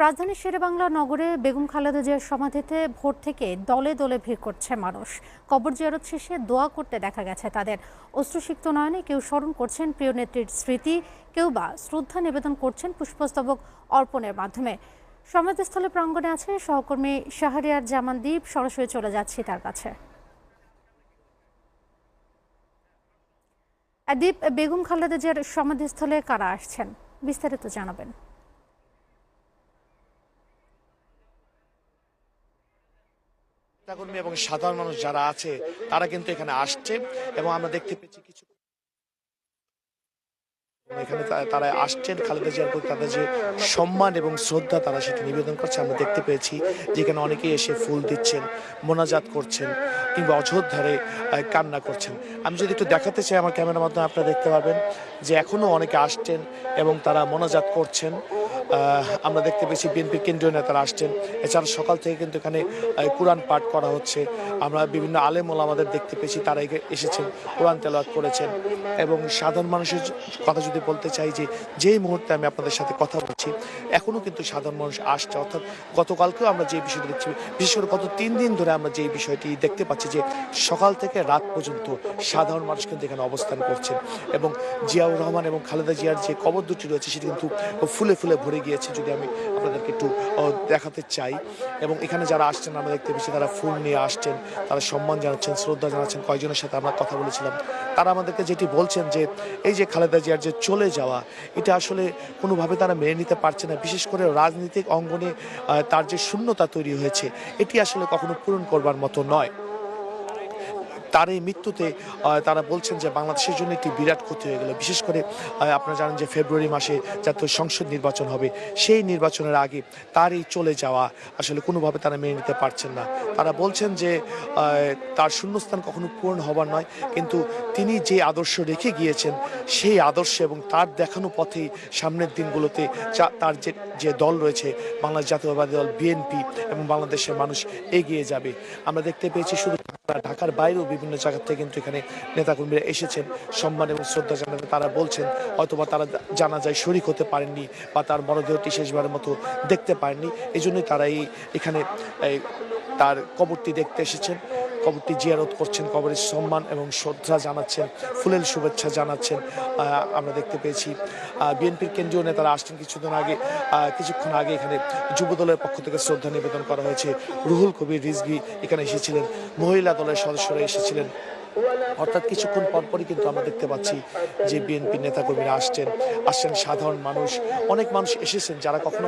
রাজধানীর শেরেবাংলা নগরে বেগম খালেদা জিয়ার সমাধিতে ভোর থেকে দলে দলে ভিড় করছে মানুষ। কবর জিয়ারত শেষে দোয়া করতে দেখা গেছে তাদের। অশ্রুসিক্ত নয়নে কেউ স্মরণ করছেন প্রিয় নেত্রীর স্মৃতি, কেউ বা শ্রদ্ধা নিবেদন করছেন পুষ্পস্তবক অর্পণের মাধ্যমে। সমাধিস্থলে প্রাঙ্গণে আছে সহকর্মী শাহরিয়ার জামান দ্বীপ। সরাসরি চলে যাচ্ছি তার কাছে। দ্বীপ, বেগম খালেদা জিয়ার সমাধিস্থলে কারা আসছেন, বিস্তারিত জানাবেন। নেতাকর্মী এবং সাধারণ মানুষ যারা আছে তারা কিন্তু এখানে আসছে এবং আমরা দেখতে পেয়েছি কিছু এখানে তারা আসছেন খালেদা জিয়ার প্রতি তাদের যে সম্মান এবং শ্রদ্ধা তারা সেটা নিবেদন করছে। আমরা দেখতে পেয়েছি যেখানে অনেকেই এসে ফুল দিচ্ছেন, মোনাজাত করছেন কিংবা অঝোরধারে কান্না করছেন। আমি যদি একটু দেখাতে চাই আমার ক্যামেরার মাধ্যমে আপনারা দেখতে পাবেন যে এখনো অনেকে আসছেন এবং তারা মোনাজাত করছেন। আমরা দেখতে পেয়েছি বিএনপির কেন্দ্রীয় নেতারা আসছেন। এছাড়া সকাল থেকে কিন্তু এখানে কোরআন পাঠ করা হচ্ছে। আমরা বিভিন্ন আলেম ওলামাদের দেখতে পেয়েছি তারা এসেছেন, কোরআন তেলাওয়াত করেছেন। এবং সাধারণ মানুষের কথা যদি বলতে চাই যে যেই মুহূর্তে আমি আপনাদের সাথে কথা বলছি এখনও কিন্তু সাধারণ মানুষ আসছে। অর্থাৎ গতকালকেও আমরা যে বিষয়টি দেখছি, বিশেষ করে গত 3 দিন ধরে আমরা যে বিষয়টি দেখতে পাচ্ছি যে সকাল থেকে রাত পর্যন্ত সাধারণ মানুষ কিন্তু এখানে অবস্থান করছেন। এবং জিয়াউর রহমান এবং খালেদা জিয়ার যে কবর দুটি রয়েছে সেটি কিন্তু ফুলে ফুলে ভরে গিয়েছে, যদি আমি আপনাদেরকে একটু দেখাতে চাই। এবং এখানে যারা আসছেন আমরা দেখতে পেয়েছি তারা ফুল নিয়ে আসছেন, তারা সম্মান জানাচ্ছেন, শ্রদ্ধা জানাচ্ছেন। কয়েকজনের সাথে আমরা কথা বলেছিলাম, তারা আমাদেরকে যেটি বলছেন যে এই যে খালেদা জিয়ার যে চলে যাওয়া, এটা আসলে কোনোভাবে তারা মেনে নিতে পারছে না। বিশেষ করে রাজনৈতিক অঙ্গনে তার যে শূন্যতা তৈরি হয়েছে এটি আসলে কখনো পূরণ করবার মতো নয়। তার এই মৃত্যুতে তারা বলছেন যে বাংলাদেশের জন্য একটি বিরাট ক্ষতি হয়ে গেল। বিশেষ করে আপনারা জানেন যে ফেব্রুয়ারি মাসে জাতীয় সংসদ নির্বাচন হবে, সেই নির্বাচনের আগে তার এই চলে যাওয়া আসলে কোনোভাবে তারা মেনে নিতে পারছেন না। তারা বলছেন যে তার শূন্যস্থান কখনো পূরণ হবার নয়, কিন্তু তিনি যে আদর্শ রেখে গিয়েছেন সেই আদর্শ এবং তার দেখানো পথেই সামনের দিনগুলোতে তার যে দল রয়েছে বাংলাদেশ জাতীয়তাবাদী দল বিএনপি এবং বাংলাদেশের মানুষ এগিয়ে যাবে। আমরা দেখতে পেয়েছি শুধু ঢাকার বাইরেও বিভিন্ন জায়গা থেকে কিন্তু এখানে নেতাকর্মীরা এসেছেন সম্মান এবং শ্রদ্ধা জানাতে। তারা বলছেন হয়তোবা তারা জানাজায় শরীক হতে পারেননি বা তার মরদেহটি শেষবারের মতো দেখতে পারেননি, এই জন্যই তারা এখানে তার কবরটি দেখতে এসেছেন, কবরটি জিয়ারত করছেন, কবরের সম্মান এবং শ্রদ্ধা জানাচ্ছেন, ফুলেল শুভেচ্ছা জানাচ্ছেন। আমরা দেখতে পেয়েছি বিএনপির কেন্দ্রীয় নেতারা আসছেন কিছুক্ষণ আগে এখানে যুবদলের পক্ষ থেকে শ্রদ্ধা নিবেদন করা হয়েছে। রুহুল কবির রিজভী এখানে এসেছিলেন, মহিলা দলের সদস্যরা এসেছিলেন। অর্থাৎ কিছুক্ষণ পরপরই কিন্তু আমরা দেখতে পাচ্ছি যে বিএনপির নেতাকর্মীরা আসছেন সাধারণ মানুষ, অনেক মানুষ এসেছেন যারা কখনো